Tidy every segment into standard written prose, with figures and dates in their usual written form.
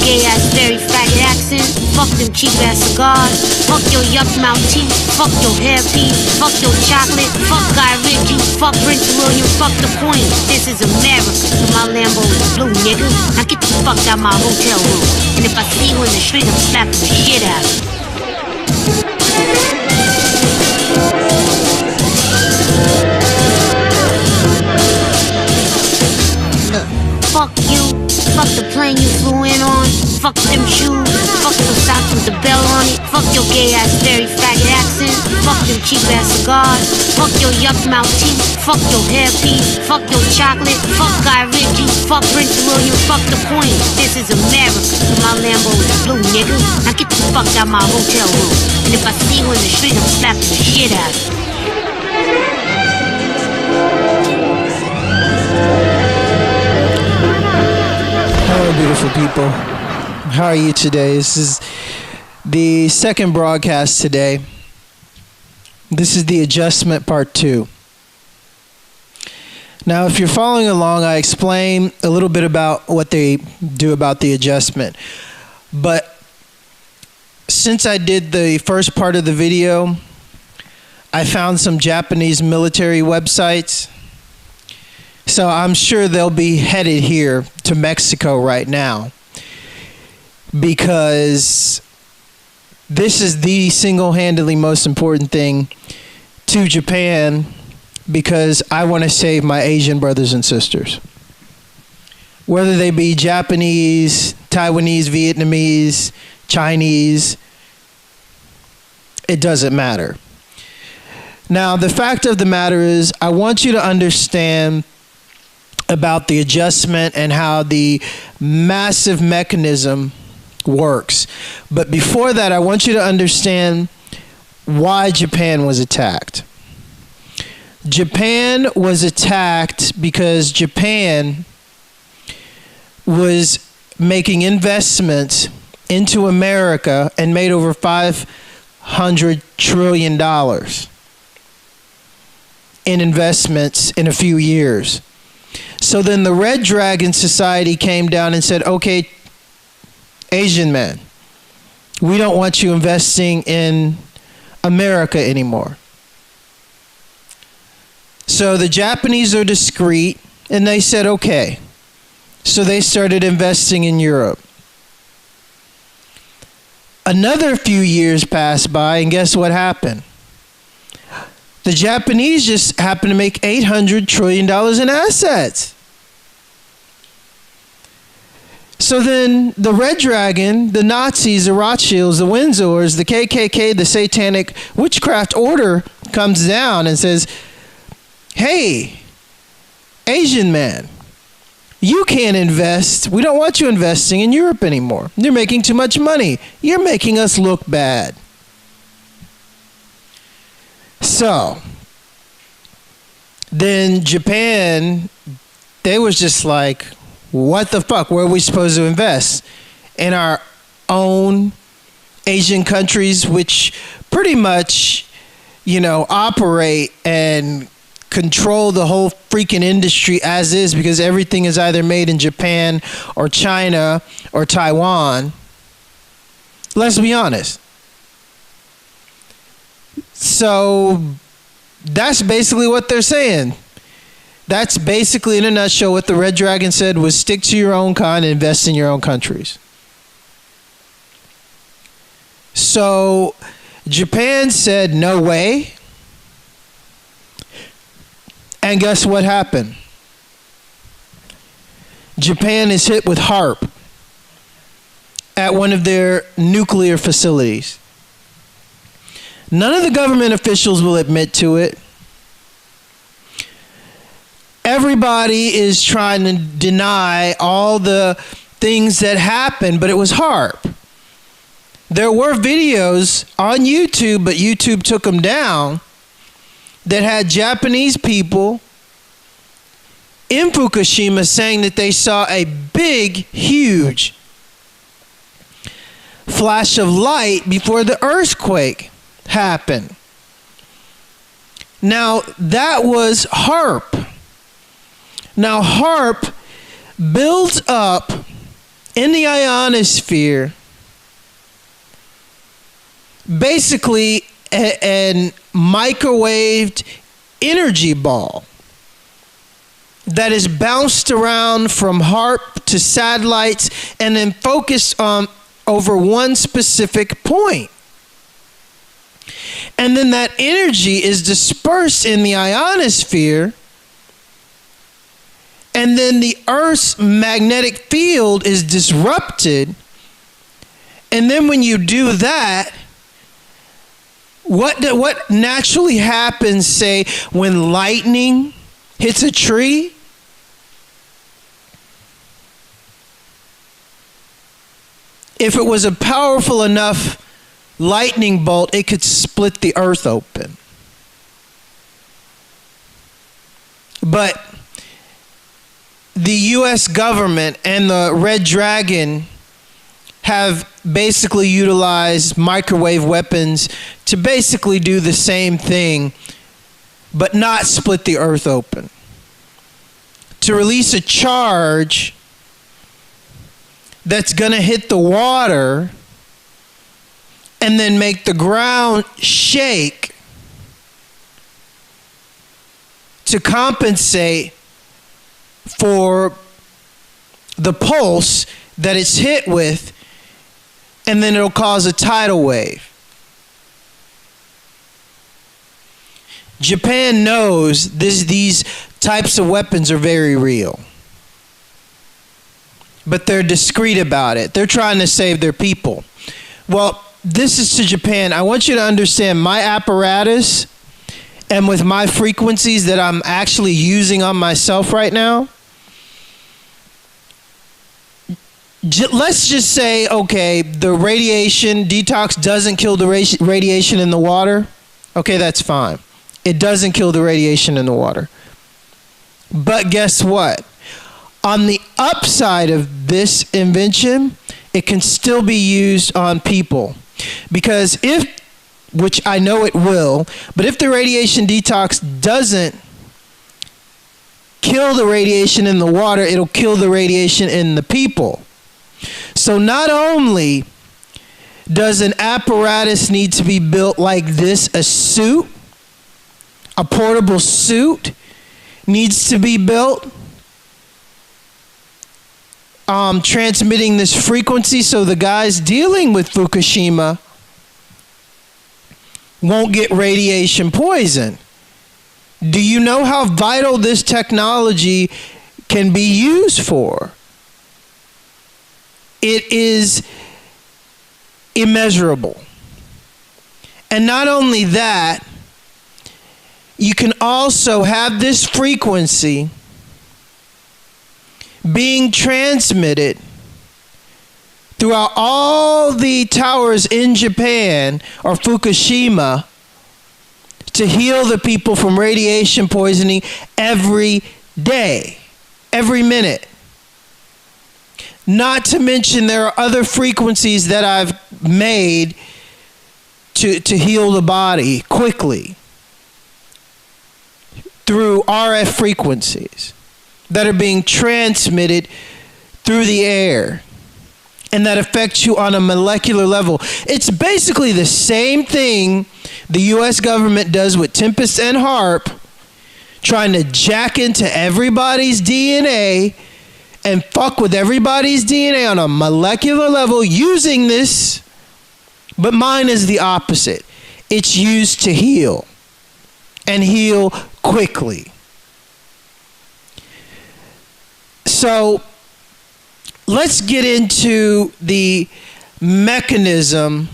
gay ass, very faggot accent. Fuck them cheap ass cigars. Fuck your yuck mouth teeth. Fuck your hairpiece. Fuck your chocolate. Fuck Guy Ritchie. Fuck Prince William. Fuck the Queen. This is America. My Lambo is blue, nigga. Now get the fuck out my hotel room. And if I see you in the street, I'm slapping the shit out of you. Fuck you, fuck the plane you flew in on, fuck them shoes, fuck those socks with the bell on it, fuck your gay ass, very faggot accent, fuck them cheap ass cigars, fuck your yuck mouth teeth, fuck your hairpiece, fuck your chocolate, fuck Guy Ritchie, fuck Prince William, fuck the Queen. This is America, my Lambo is blue, nigga. Now get the fuck out my hotel room. And if I see you in the street, I'm slapping the shit out of you. Hello, beautiful people. How are you today? This is the second broadcast today. This is the adjustment part 2. Now, if you're following along, I explain a little bit about what they do about the adjustment. But since I did the first part of the video, I found some Japanese military websites. So I'm sure they'll be headed here to Mexico right now, because this is the single-handedly most important thing to Japan, because I want to save my Asian brothers and sisters. Whether they be Japanese, Taiwanese, Vietnamese, Chinese, it doesn't matter. Now, the fact of the matter is, I want you to understand about the adjustment and how the massive mechanism works. But before that, I want you to understand why Japan was attacked. Japan was attacked because Japan was making investments into America and made over $500 trillion in investments in a few years. So then the Red Dragon Society came down and said, okay, Asian man, we don't want you investing in America anymore. So the Japanese are discreet, and they said, okay. So they started investing in Europe. Another few years passed by, and guess what happened? The Japanese just happened to make $800 trillion in assets. So then the Red Dragon, the Nazis, the Rothschilds, the Windsors, the KKK, the Satanic Witchcraft Order comes down and says, hey, Asian man, you can't invest. We don't want you investing in Europe anymore. You're making too much money. You're making us look bad. So then Japan, they was just like, what the fuck? Where are we supposed to invest? In our own Asian countries, which pretty much, operate and control the whole freaking industry as is, because everything is either made in Japan or China or Taiwan. Let's be honest. So that's basically what they're saying. That's basically, in a nutshell, what the Red Dragon said was stick to your own kind and invest in your own countries. So Japan said, no way. And guess what happened? Japan is hit with HARP at one of their nuclear facilities. None of the government officials will admit to it. Everybody is trying to deny all the things that happened, but it was HARP. There were videos on YouTube, but YouTube took them down, that had Japanese people in Fukushima saying that they saw a big, huge flash of light before the earthquake happened. Now, that was HARP. Now, HARP builds up in the ionosphere, basically an microwaved energy ball that is bounced around from HAARP to satellites and then focused on over one specific point. And then that energy is dispersed in the ionosphere, and then the Earth's magnetic field is disrupted. And then when you do that, what naturally happens, say, when lightning hits a tree? If it was a powerful enough lightning bolt, it could split the earth open. But the US government and the Red Dragon have basically utilized microwave weapons to basically do the same thing, but not split the earth open. To release a charge that's going to hit the water and then make the ground shake to compensate for the pulse that it's hit with, and then it'll cause a tidal wave. Japan knows these types of weapons are very real, but they're discreet about it. They're trying to save their people. Well, this is to Japan. I want you to understand my apparatus and with my frequencies that I'm actually using on myself right now. Let's just say, okay, the radiation detox doesn't kill the radiation in the water. Okay, that's fine. It doesn't kill the radiation in the water. But guess what? On the upside of this invention, it can still be used on people. Because which I know it will, but if the radiation detox doesn't kill the radiation in the water, it'll kill the radiation in the people. So not only does an apparatus need to be built like this, a suit, a portable suit needs to be built, transmitting this frequency so the guys dealing with Fukushima won't get radiation poison. Do you know how vital this technology can be used for? It is immeasurable. And not only that, you can also have this frequency being transmitted throughout all the towers in Japan or Fukushima to heal the people from radiation poisoning every day, every minute. Not to mention there are other frequencies that I've made to heal the body quickly through RF frequencies that are being transmitted through the air and that affects you on a molecular level. It's basically the same thing the US government does with Tempest and HAARP, trying to jack into everybody's DNA and fuck with everybody's DNA on a molecular level using this, but mine is the opposite. It's used to heal, and heal quickly. So let's get into the mechanism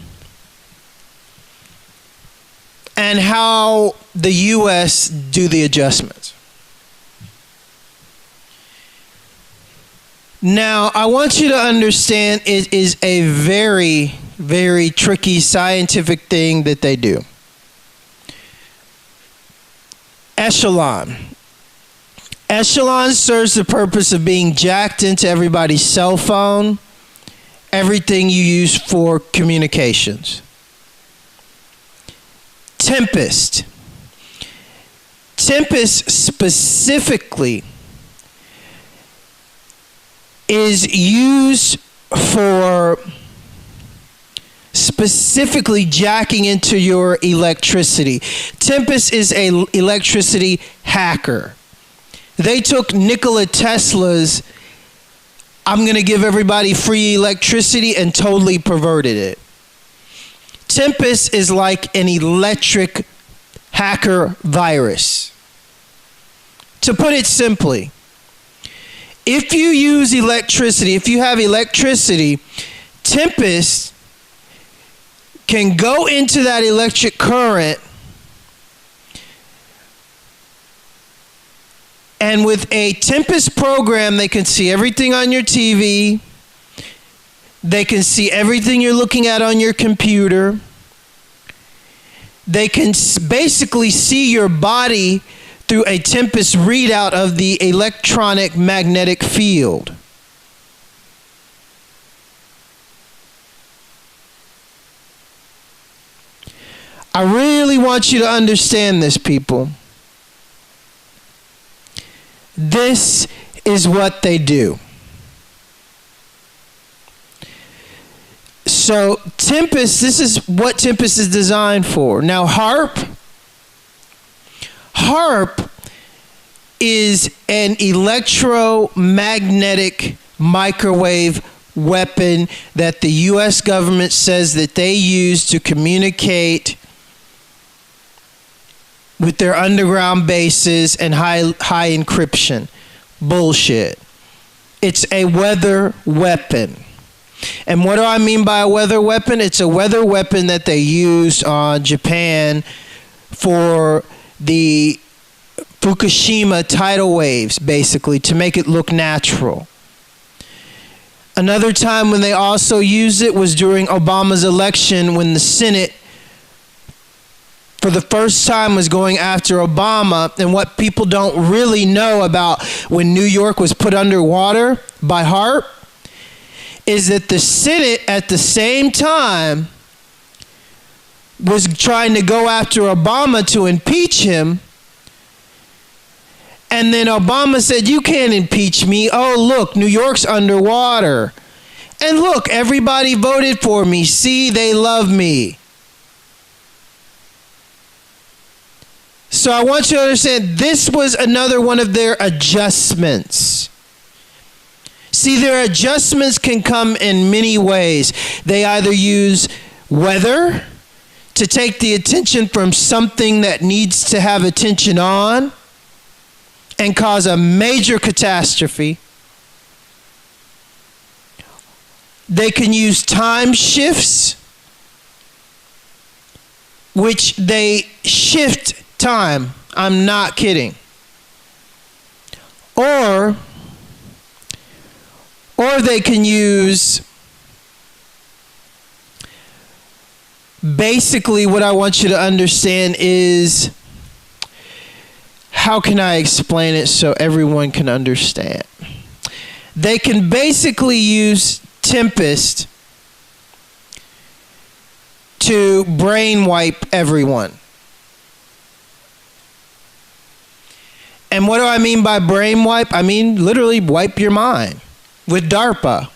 and how the US do the adjustments. Now, I want you to understand it is a very, very tricky scientific thing that they do. Echelon. Echelon serves the purpose of being jacked into everybody's cell phone, everything you use for communications. Tempest. Tempest specifically is used for specifically jacking into your electricity. Tempest is an electricity hacker. They took Nikola Tesla's "I'm going to give everybody free electricity" and totally perverted it. Tempest is like an electric hacker virus. To put it simply, if you use electricity, if you have electricity, Tempest can go into that electric current, and with a Tempest program, they can see everything on your TV. They can see everything you're looking at on your computer. They can basically see your body through a Tempest readout of the electronic magnetic field. I really want you to understand this, people. This is what they do. So Tempest, this is what Tempest is designed for. Now HAARP is an electromagnetic microwave weapon that the US government says that they use to communicate with their underground bases and high encryption. Bullshit. It's a weather weapon. And what do I mean by a weather weapon? It's a weather weapon that they used on Japan for the Fukushima tidal waves, basically, to make it look natural. Another time when they also used it was during Obama's election, when the Senate, for the first time, was going after Obama. And what people don't really know about when New York was put underwater by HAARP is that the Senate at the same time was trying to go after Obama to impeach him. And then Obama said, "You can't impeach me. Oh, look, New York's underwater. And look, everybody voted for me. See, they love me." So I want you to understand, this was another one of their adjustments. See, their adjustments can come in many ways. They either use weather to take the attention from something that needs to have attention on and cause a major catastrophe. They can use time shifts, which they shift time. I'm not kidding. Or they can use, basically what I want you to understand is, how can I explain it so everyone can understand? They can basically use Tempest to brain wipe everyone. And what do I mean by brain wipe? I mean literally wipe your mind with Darpa.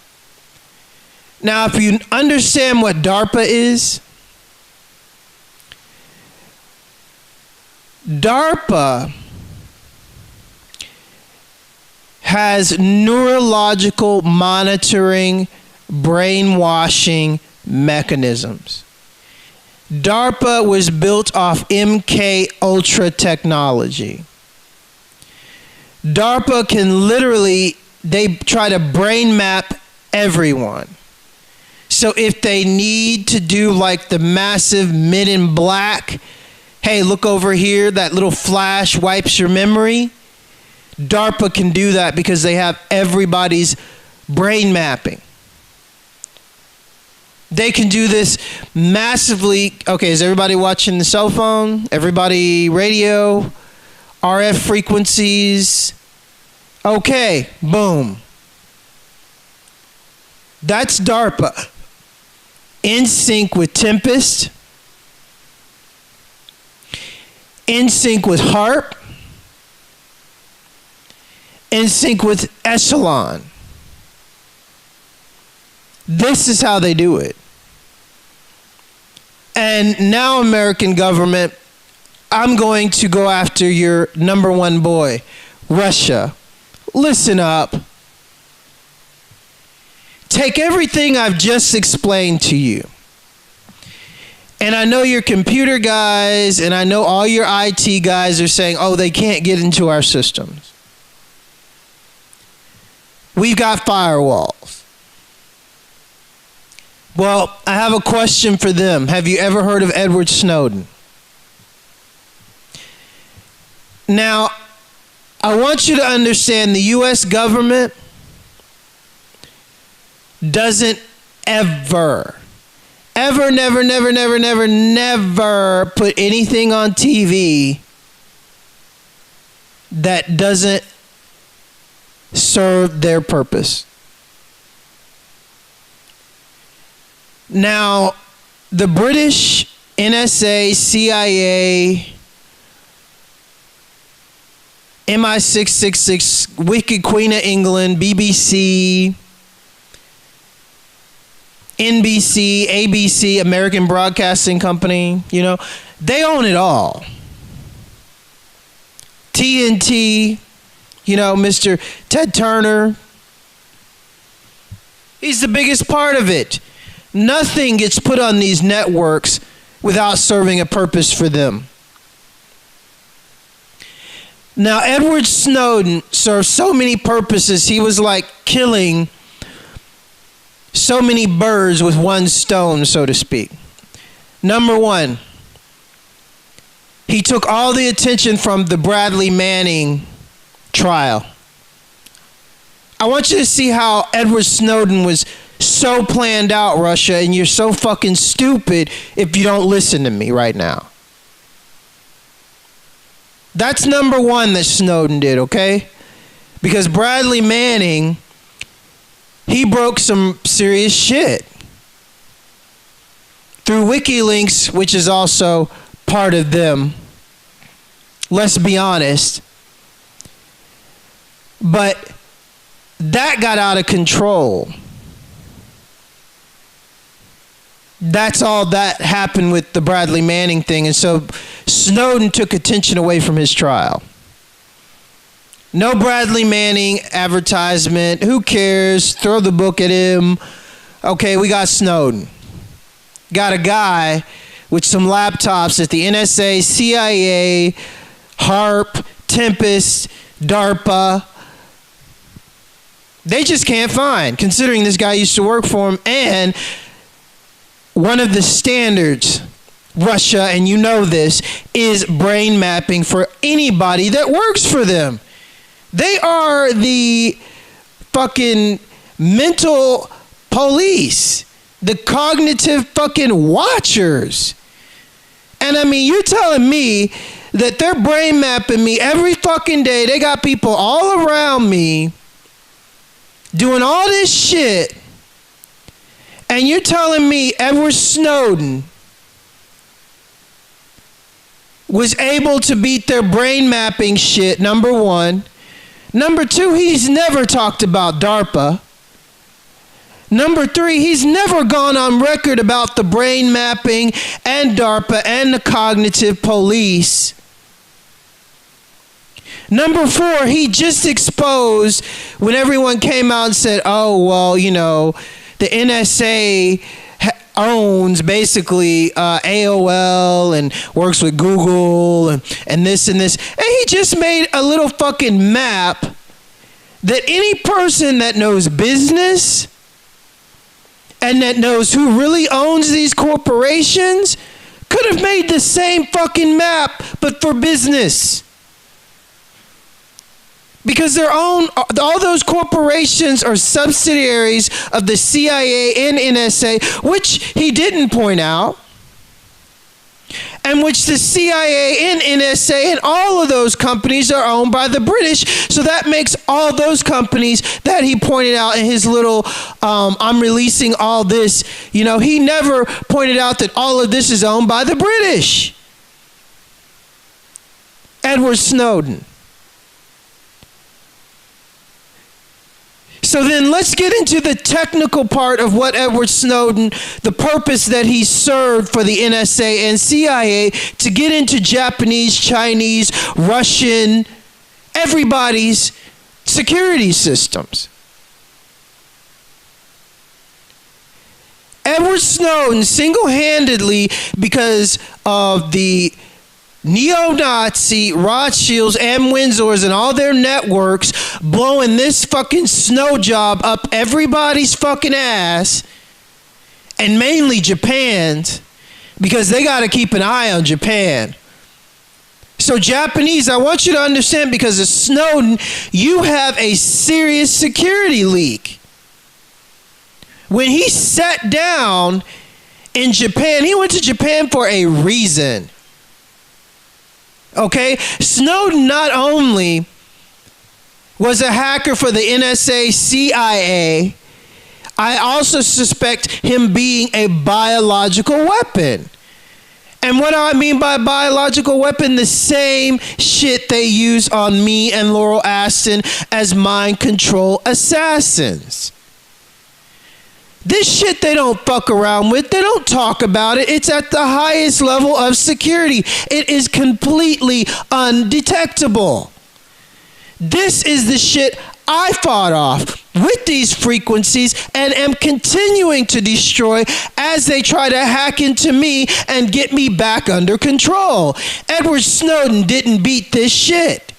Now, if you understand what Darpa is, Darpa has neurological monitoring, brainwashing mechanisms. Darpa was built off MK Ultra technology. Darpa can literally, they try to brain map everyone. So if they need to do like the massive Men in Black, hey, look over here, that little flash wipes your memory, Darpa can do that because they have everybody's brain mapping. They can do this massively. Okay, is everybody watching the cell phone? Everybody radio? RF frequencies? Okay, boom. That's Darpa. In sync with Tempest. In sync with HAARP. In sync with Echelon. This is how they do it. And now, American government, I'm going to go after your number one boy, Russia. Listen up. Take everything I've just explained to you. And I know your computer guys and I know all your IT guys are saying, oh, they can't get into our systems. We've got firewalls. Well, I have a question for them. Have you ever heard of Edward Snowden? Now, I want you to understand the U.S. government doesn't ever put anything on TV that doesn't serve their purpose. Now, the British, NSA, CIA, MI666, Wicked Queen of England, BBC, NBC, ABC, American Broadcasting Company, you know, they own it all. TNT, you know, Mr. Ted Turner, he's the biggest part of it. Nothing gets put on these networks without serving a purpose for them. Now, Edward Snowden served so many purposes, he was like killing so many birds with one stone, so to speak. Number one, he took all the attention from the Bradley Manning trial. I want you to see how Edward Snowden was so planned out, Russia, and you're so fucking stupid if you don't listen to me right now. That's number one that Snowden did, okay? Because Bradley Manning, he broke some serious shit through WikiLeaks, which is also part of them. Let's be honest. But that got out of control. That's all that happened with the Bradley Manning thing. And so Snowden took attention away from his trial. No Bradley Manning advertisement. Who cares? Throw the book at him. Okay, we got Snowden. Got a guy with some laptops at the NSA, CIA, HARP, Tempest, Darpa. They just can't find, considering this guy used to work for him. And one of the standards, Russia, and you know this, is brain mapping for anybody that works for them. They are the fucking mental police, the cognitive fucking watchers. And I mean, you're telling me that they're brain mapping me every fucking day. They got people all around me doing all this shit. And you're telling me Edward Snowden was able to beat their brain mapping shit, number one. Number two, he's never talked about Darpa. Number three, he's never gone on record about the brain mapping and Darpa and the cognitive police. Number four, he just exposed when everyone came out and said, oh, well, you know, the NSA owns basically AOL and works with Google and this and this. And he just made a little fucking map that any person that knows business and that knows who really owns these corporations could have made the same fucking map, but for business. Because all those corporations are subsidiaries of the CIA and NSA, which he didn't point out, and which the CIA and NSA and all of those companies are owned by the British. So that makes all those companies that he pointed out in his little, I'm releasing all this, you know, he never pointed out that all of this is owned by the British. Edward Snowden. So then let's get into the technical part of what Edward Snowden, the purpose that he served for the NSA and CIA to get into Japanese, Chinese, Russian, everybody's security systems. Edward Snowden single-handedly, because of the neo-Nazi Rothschilds and Windsors and all their networks blowing this fucking snow job up everybody's fucking ass, and mainly Japan's, because they got to keep an eye on Japan. So Japanese, I want you to understand, because of Snowden, you have a serious security leak. When he sat down in Japan, he went to Japan for a reason. Okay? Snowden not only was a hacker for the NSA, CIA, I also suspect him being a biological weapon. And what do I mean by biological weapon? The same shit they use on me and Laurel Aston as mind control assassins. This shit they don't fuck around with. They don't talk about it. It's at the highest level of security. It is completely undetectable. This is the shit I fought off with these frequencies and am continuing to destroy as they try to hack into me and get me back under control. Edward Snowden didn't beat this shit.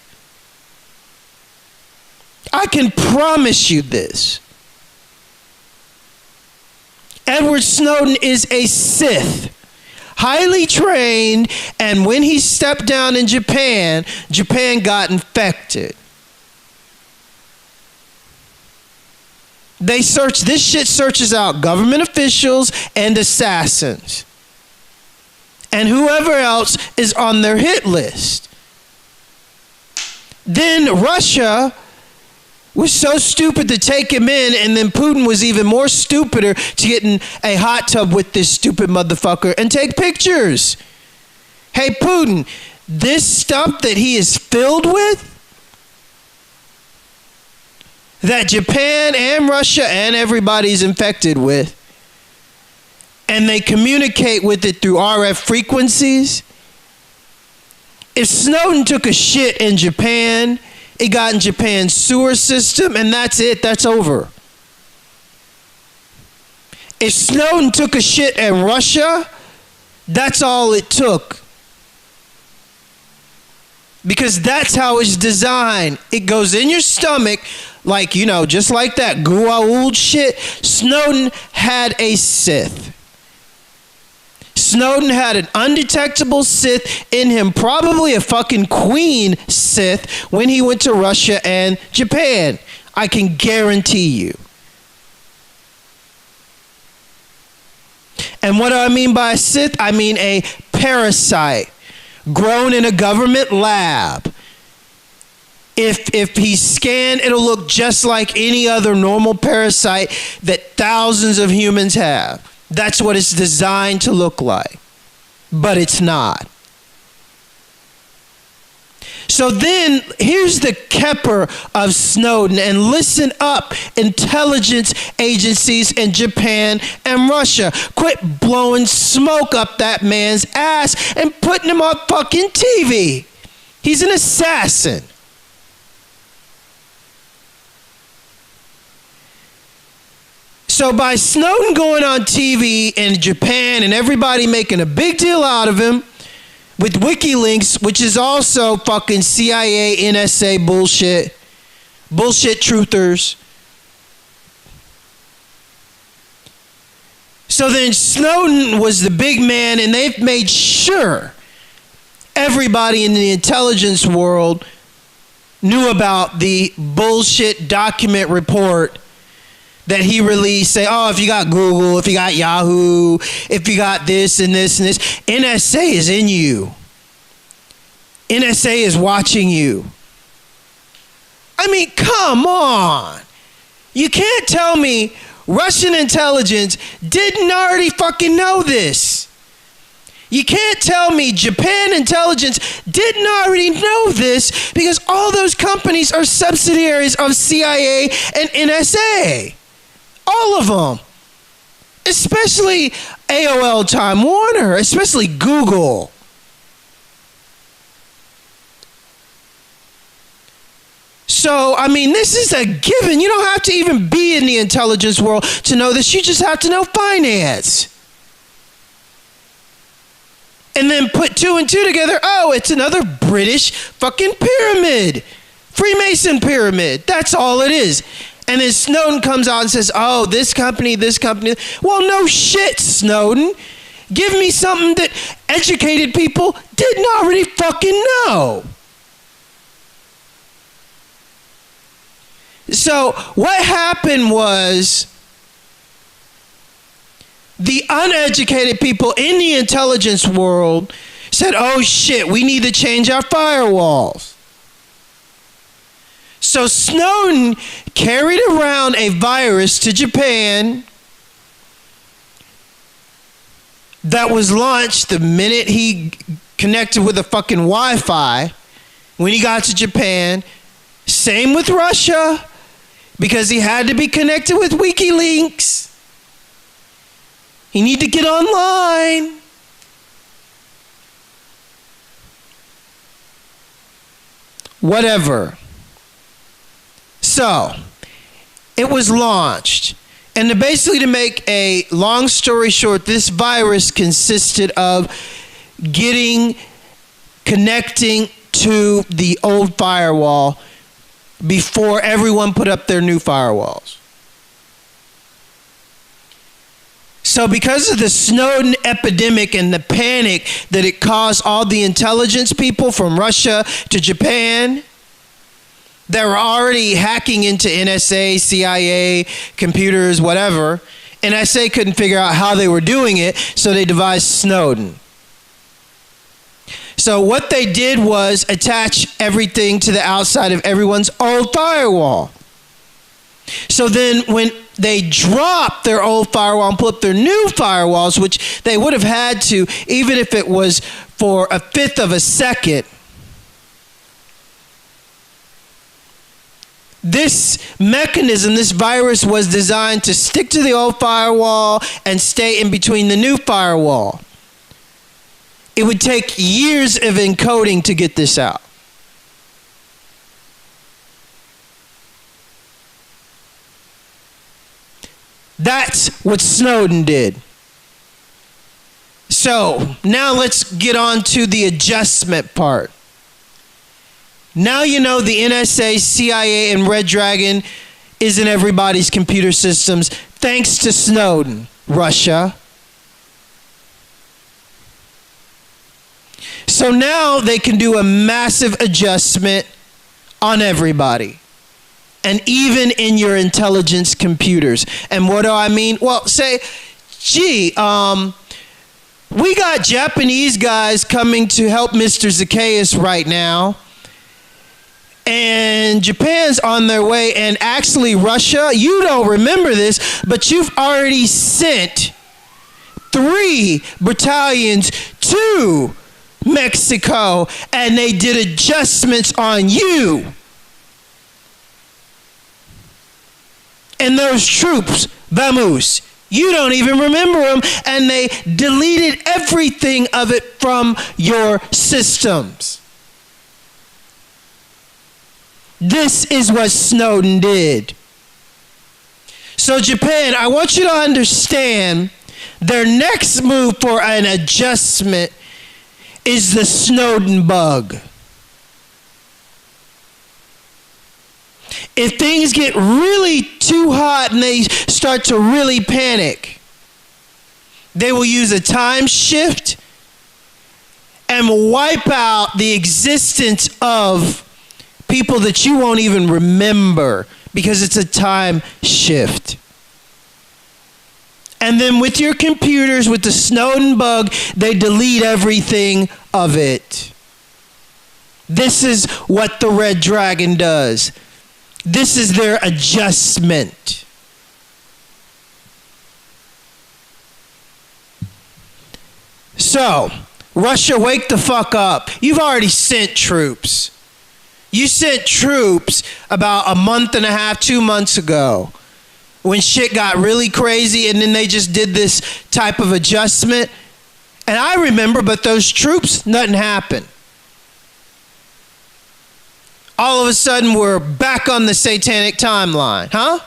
I can promise you this. Edward Snowden is a Sith, highly trained, and when he stepped down in Japan, Japan got infected. This shit searches out government officials and assassins, and whoever else is on their hit list. Then Russia was so stupid to take him in, and then Putin was even more stupider to get in a hot tub with this stupid motherfucker and take pictures. Hey, Putin, this stuff that he is filled with, that Japan and Russia and everybody's infected with, and they communicate with it through RF frequencies. If Snowden took a shit in Japan, it got in Japan's sewer system, and that's it. That's over. If Snowden took a shit in Russia, that's all it took. Because that's how it's designed. It goes in your stomach, like, you know, just like that Gua'uld shit. Snowden had a Sith. Snowden had an undetectable Sith in him, probably a fucking Queen Sith, when he went to Russia and Japan. I can guarantee you. And what do I mean by a Sith? I mean a parasite grown in a government lab. If he's scanned, it'll look just like any other normal parasite that thousands of humans have. That's what it's designed to look like. But it's not. So then, here's the Kepper of Snowden, and listen up, intelligence agencies in Japan and Russia. Quit blowing smoke up that man's ass and putting him on fucking TV. He's an assassin. So by Snowden going on TV in Japan and everybody making a big deal out of him with WikiLeaks, which is also fucking CIA, NSA bullshit truthers. So then Snowden was the big man, and they've made sure everybody in the intelligence world knew about the bullshit document report that he released. Say, oh, if you got Google, if you got Yahoo, if you got this and this and this, NSA is in you. NSA is watching you. I mean, come on. You can't tell me Russian intelligence didn't already fucking know this. You can't tell me Japan intelligence didn't already know this, because all those companies are subsidiaries of CIA and NSA. All of them. Especially AOL Time Warner, especially Google. So, I mean, this is a given. You don't have to even be in the intelligence world to know this. You just have to know finance. And then put 2 and 2 together. Oh, it's another British fucking pyramid. Freemason pyramid. That's all it is. And then Snowden comes out and says, oh, this company. Well, no shit, Snowden. Give me something that educated people didn't already fucking know. So what happened was, the uneducated people in the intelligence world said, oh shit, we need to change our firewalls. So Snowden carried around a virus to Japan that was launched the minute he connected with a fucking Wi-Fi when he got to Japan. Same with Russia, because he had to be connected with WikiLeaks. You need to get online. Whatever. So, it was launched. And basically, to make a long story short, this virus consisted of connecting to the old firewall before everyone put up their new firewalls. So because of the Snowden epidemic and the panic that it caused all the intelligence people from Russia to Japan that were already hacking into NSA, CIA, computers, whatever, NSA couldn't figure out how they were doing it, so they devised Snowden. So what they did was attach everything to the outside of everyone's old firewall. So then when they dropped their old firewall and put up their new firewalls, which they would have had to, even if it was for a fifth of a second, this mechanism, this virus, was designed to stick to the old firewall and stay in between the new firewall. It would take years of encoding to get this out. That's what Snowden did. So now let's get on to the adjustment part. Now you know the NSA, CIA, and Red Dragon is in everybody's computer systems thanks to Snowden, Russia. So now they can do a massive adjustment on everybody. And even in your intelligence computers. And what do I mean? Well, say, gee, we got Japanese guys coming to help Mr. Zacchaeus right now. And Japan's on their way. And actually, Russia, you don't remember this, but you've already sent 3 battalions to Mexico. And they did adjustments on you. And those troops, vamos, you don't even remember them, and they deleted everything of it from your systems. This is what Snowden did. So Japan, I want you to understand their next move for an adjustment is the Snowden bug. If things get really too hot and they start to really panic, they will use a time shift and wipe out the existence of people that you won't even remember because it's a time shift. And then with your computers, with the Snowden bug, they delete everything of it. This is what the Red Dragon does. This is their adjustment. So, Russia, wake the fuck up. You've already sent troops. You sent troops about a month and a half, 2 months ago, when shit got really crazy, and then they just did this type of adjustment. And I remember, but those troops, nothing happened. All of a sudden, we're back on the satanic timeline, huh?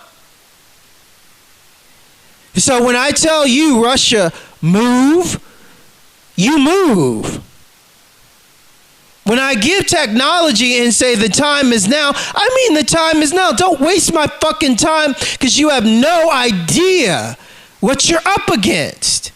So when I tell you, Russia, move, you move. When I give technology and say the time is now, I mean the time is now. Don't waste my fucking time because you have no idea what you're up against.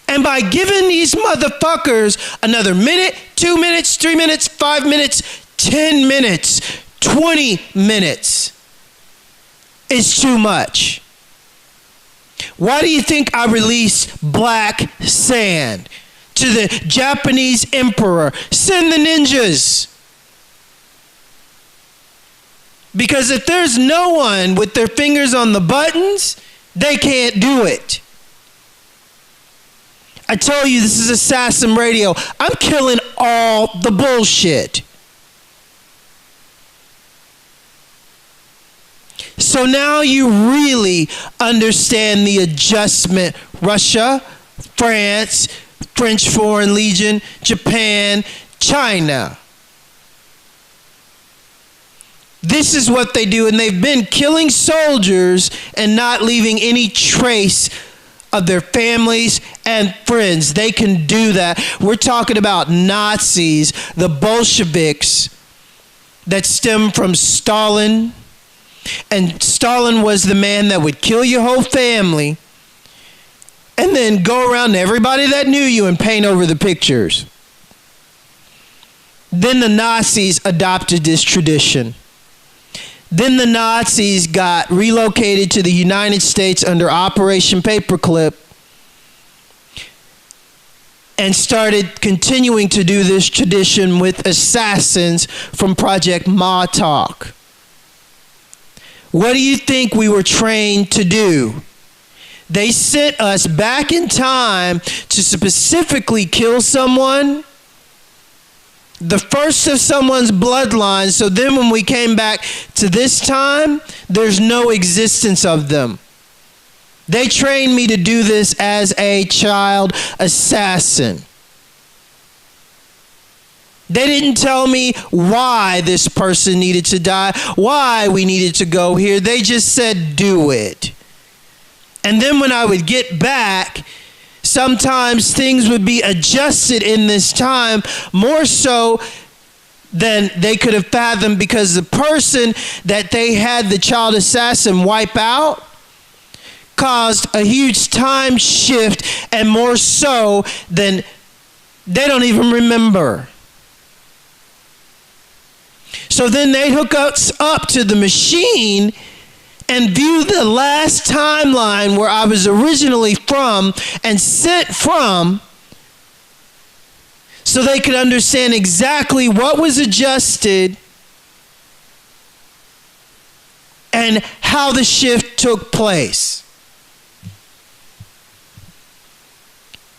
And by giving these motherfuckers another minute, 2 minutes, 3 minutes, 5 minutes, 10 minutes, 20 minutes is too much. Why do you think I released Black Sand to the Japanese emperor? Send the ninjas. Because if there's no one with their fingers on the buttons, they can't do it. I told you this is Assassin Radio. I'm killing all the bullshit. So now you really understand the adjustment. Russia, France, French Foreign Legion, Japan, China. This is what they do, and they've been killing soldiers and not leaving any trace of their families and friends. They can do that. We're talking about Nazis, the Bolsheviks that stem from Stalin. And Stalin was the man that would kill your whole family and then go around to everybody that knew you and paint over the pictures. Then the Nazis adopted this tradition. Then the Nazis got relocated to the United States under Operation Paperclip and started continuing to do this tradition with assassins from Project Montauk. What do you think we were trained to do? They sent us back in time to specifically kill someone, the first of someone's bloodline, so then when we came back to this time, there's no existence of them. They trained me to do this as a child assassin. They didn't tell me why this person needed to die, why we needed to go here. They just said, do it. And then when I would get back, sometimes things would be adjusted in this time more so than they could have fathomed, because the person that they had the child assassin wipe out caused a huge time shift, and more so than they don't even remember. So then they hook us up to the machine and view the last timeline where I was originally from and sent from, so they could understand exactly what was adjusted and how the shift took place.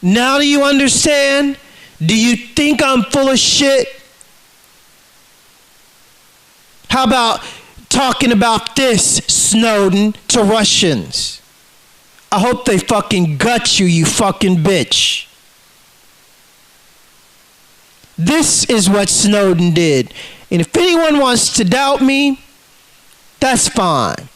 Now do you understand? Do you think I'm full of shit? How about talking about this, Snowden, to Russians? I hope they fucking gut you, you fucking bitch. This is what Snowden did. And if anyone wants to doubt me, that's fine.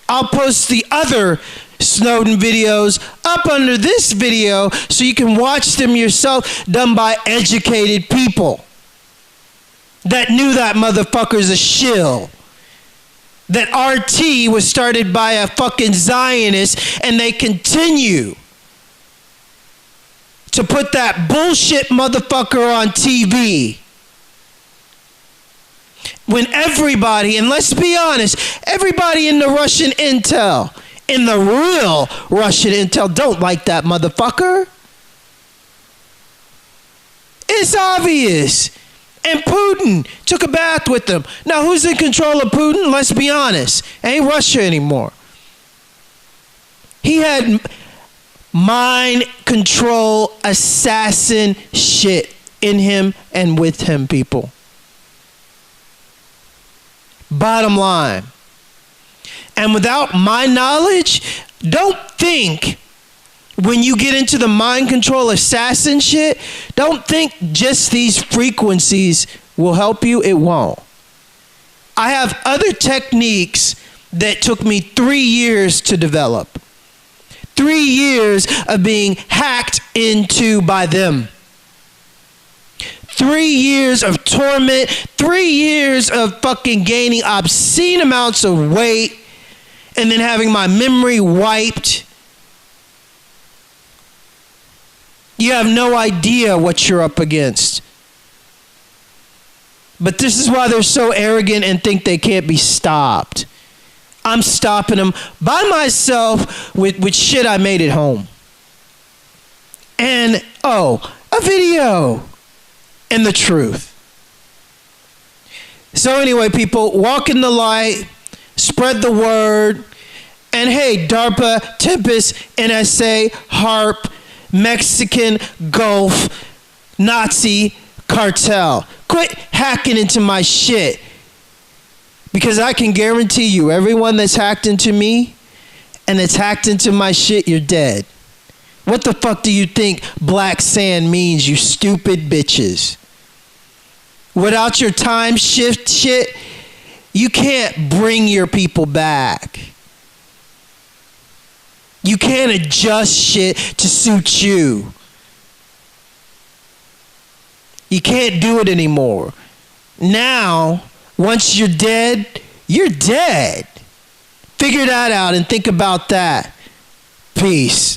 I'll post the other Snowden videos up under this video so you can watch them yourself, done by educated people that knew that motherfucker's a shill. That RT was started by a fucking Zionist, and they continue to put that bullshit motherfucker on TV. When everybody, and let's be honest, everybody in the Russian intel, in the real Russian intel, don't like that motherfucker. It's obvious. And Putin took a bath with them. Now, who's in control of Putin? Let's be honest. It ain't Russia anymore. He had mind control assassin shit in him and with him, people. Bottom line. And without my knowledge, don't think when you get into the mind control assassin shit, don't think just these frequencies will help you. It won't. I have other techniques that took me 3 years to develop. 3 years of being hacked into by them. 3 years of torment, 3 years of fucking gaining obscene amounts of weight and then having my memory wiped. You have no idea what you're up against. But this is why they're so arrogant and think they can't be stopped. I'm stopping them by myself with shit I made at home. And, a video. And the truth. So anyway, people, walk in the light, spread the word, and hey, Darpa, Tempest, NSA, HARP, Mexican, Gulf, Nazi, cartel. Quit hacking into my shit. Because I can guarantee you, everyone that's hacked into me and that's hacked into my shit, you're dead. What the fuck do you think black sand means, you stupid bitches? Without your time shift shit, you can't bring your people back. You can't adjust shit to suit you. You can't do it anymore. Now, once you're dead, you're dead. Figure that out and think about that. Peace.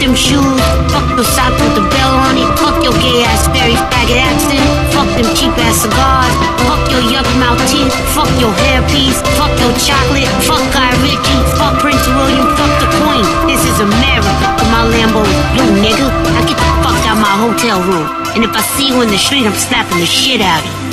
Them shoes, fuck those socks with the bell on it. Fuck your gay ass fairy faggot accent. Fuck them cheap ass cigars. Fuck your yuck mouth teeth. Fuck your hairpiece. Fuck your chocolate. Fuck Guy Ritchie. Fuck Prince William. Fuck the Queen. This is America. With my Lambo, you nigga. I get the fuck out my hotel room. And if I see you in the street, I'm slapping the shit out of you.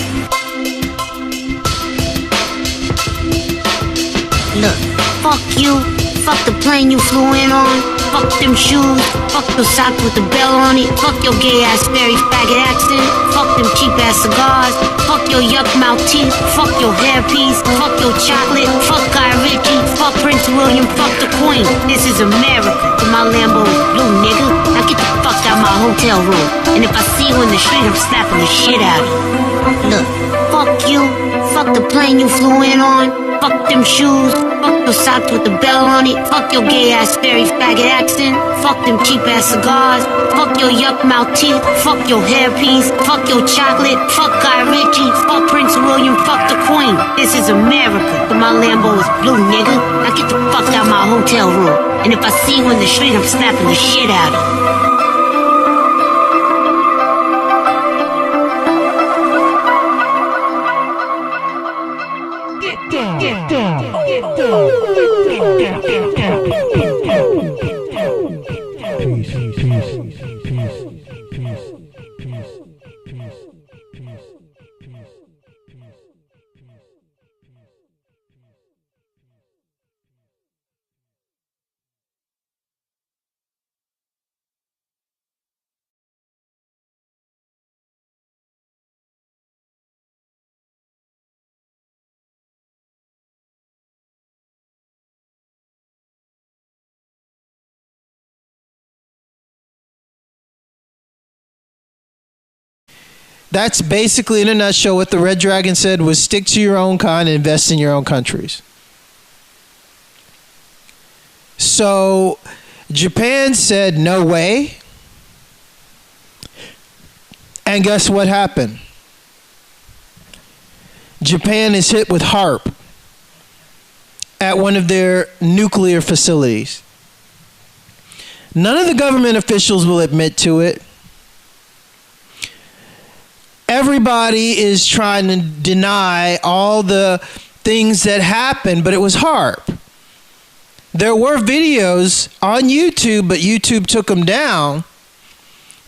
Look, fuck you. Fuck the plane you flew in on. Fuck them shoes, fuck those socks with the bell on it. Fuck your gay ass fairy faggot accent. Fuck them cheap ass cigars. Fuck your yuck mouth teeth. Fuck your hairpiece. Fuck your chocolate. Fuck Guy Ritchie. Fuck Prince William. Fuck the Queen. This is America. With my Lambo, blue nigga. Now get the fuck out my hotel room. And if I see you in the street, I'm slapping the shit out of you. Look, fuck you. Fuck the plane you flew in on. Fuck them shoes, fuck those socks with the bell on it. Fuck your gay ass fairy faggot accent. Fuck them cheap ass cigars. Fuck your yuck mouth teeth. Fuck your hairpiece. Fuck your chocolate. Fuck Guy Ritchie. Fuck Prince William. Fuck the Queen. This is America. But my Lambo is blue, nigga. Now get the fuck out my hotel room. And if I see you in the street, I'm slapping the shit out of you. That's basically, in a nutshell, what the Red Dragon said was stick to your own kind and invest in your own countries. So Japan said no way. And guess what happened? Japan is hit with HARP at one of their nuclear facilities. None of the government officials will admit to it. everybody is trying to deny all the things that happened, but it was HAARP. There were videos on YouTube, but YouTube took them down,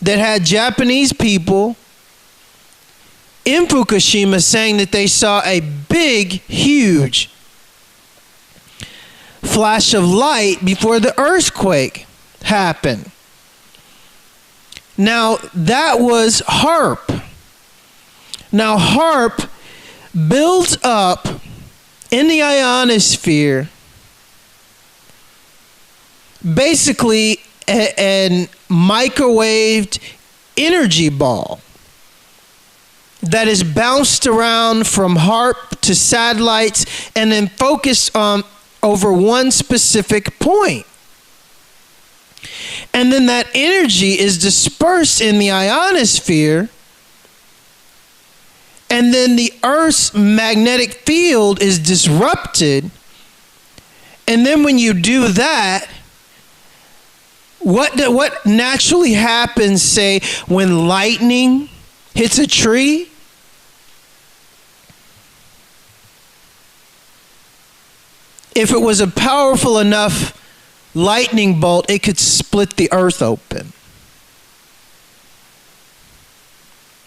that had Japanese people in Fukushima saying that they saw a big, huge flash of light before the earthquake happened. Now, that was HAARP. Now, HAARP builds up in the ionosphere basically an microwaved energy ball that is bounced around from HAARP to satellites and then focused on over one specific point. And then that energy is dispersed in the ionosphere, and then the Earth's magnetic field is disrupted. And then when you do that, what naturally happens, say, when lightning hits a tree? If it was a powerful enough lightning bolt, it could split the earth open.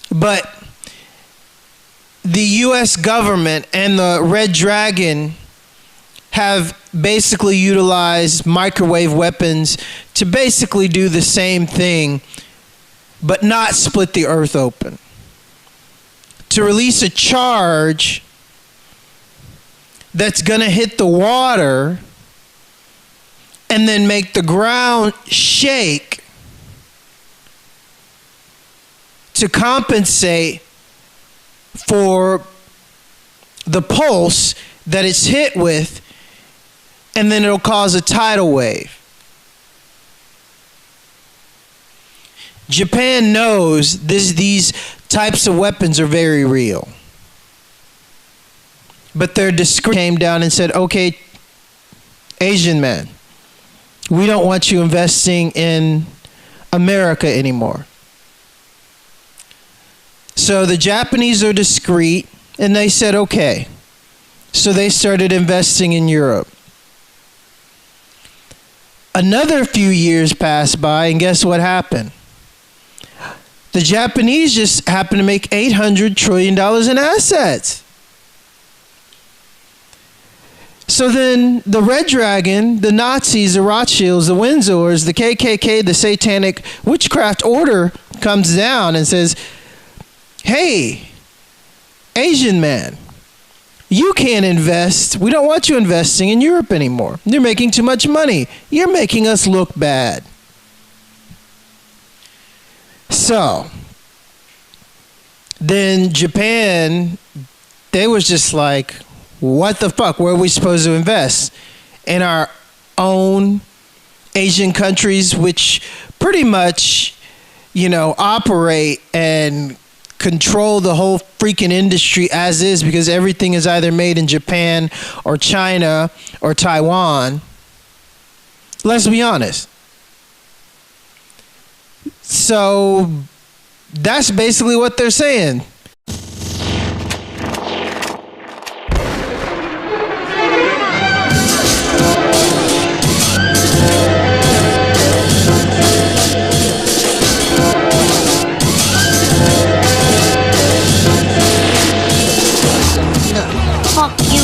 But the U.S. government and the Red Dragon have basically utilized microwave weapons to basically do the same thing, but not split the earth open. To release a charge that's going to hit the water and then make the ground shake to compensate for the pulse that it's hit with, and then it'll cause a tidal wave. Japan knows these types of weapons are very real. But their discreet came down and said, okay, Asian man, we don't want you investing in America anymore. So the Japanese are discreet, and they said, okay. So they started investing in Europe. Another few years passed by, and guess what happened? The Japanese just happened to make $800 trillion in assets. So then the Red Dragon, the Nazis, the Rothschilds, the Windsors, the KKK, the Satanic Witchcraft Order comes down and says, hey, Asian man, you can't invest. We don't want you investing in Europe anymore. You're making too much money. You're making us look bad. So then Japan, they was just like, what the fuck? Where are we supposed to invest? In our own Asian countries, which pretty much, operate and control the whole freaking industry as is, because everything is either made in Japan or China or Taiwan. Let's be honest. So that's basically what they're saying. Fuck you,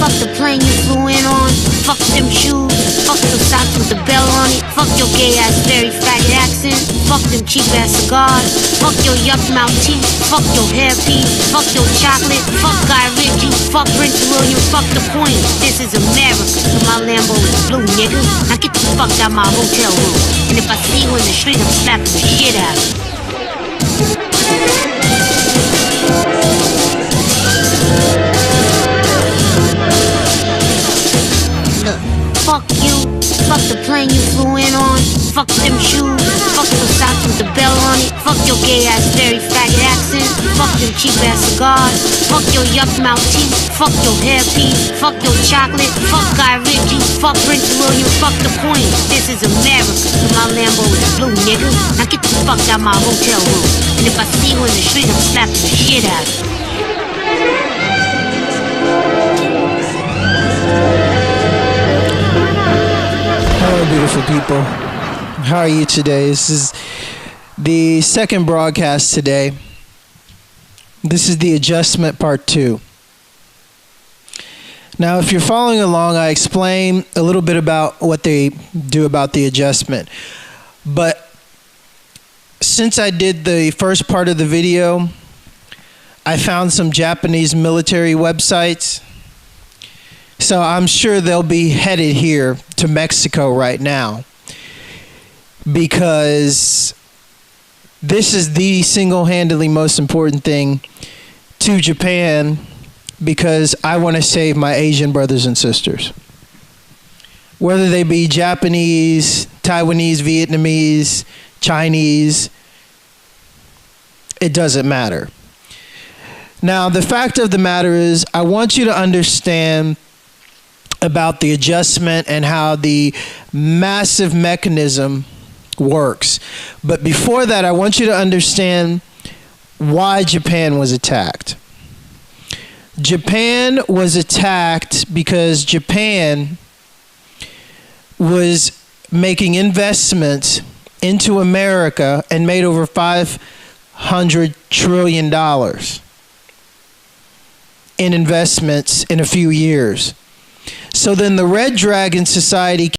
fuck the plane you flew in on, fuck them shoes, fuck the socks with the bell on it, fuck your gay ass very faggot accent, fuck them cheap ass cigars, fuck your yuck mouth teeth, fuck your hairpiece, fuck your chocolate, fuck Guy Ritchie, fuck Prince William, fuck the point. This is America, so my Lambo is blue, nigga. Now get the fuck out my hotel room, and if I see you in the street, I'm slapping the shit out of you. Fuck you, fuck the plane you flew in on, fuck them shoes, fuck those socks with the bell on it, fuck your gay ass very faggot accent, fuck them cheap ass cigars, fuck your yuck mouth teeth, fuck your hairpiece, fuck your chocolate, fuck Guy Ritchie, fuck Prince William, fuck the point. This is America, so my Lambo is blue, nigga. Now get the fuck out my hotel room. And if I see you in the street, I'm slapping the shit out of you. Hello, beautiful people. How are you today? This is the second broadcast today. This is the adjustment part 2. Now, if you're following along, I explain a little bit about what they do about the adjustment. But since I did the first part of the video, I found some Japanese military websites. So I'm sure they'll be headed here to Mexico right now, because this is the single-handedly most important thing to Japan, because I want to save my Asian brothers and sisters. Whether they be Japanese, Taiwanese, Vietnamese, Chinese, it doesn't matter. Now, the fact of the matter is, I want you to understand about the adjustment and how the massive mechanism works. But before that, I want you to understand why Japan was attacked. Japan was attacked because Japan was making investments into America and made over $500 trillion in investments in a few years. So then the Red Dragon Society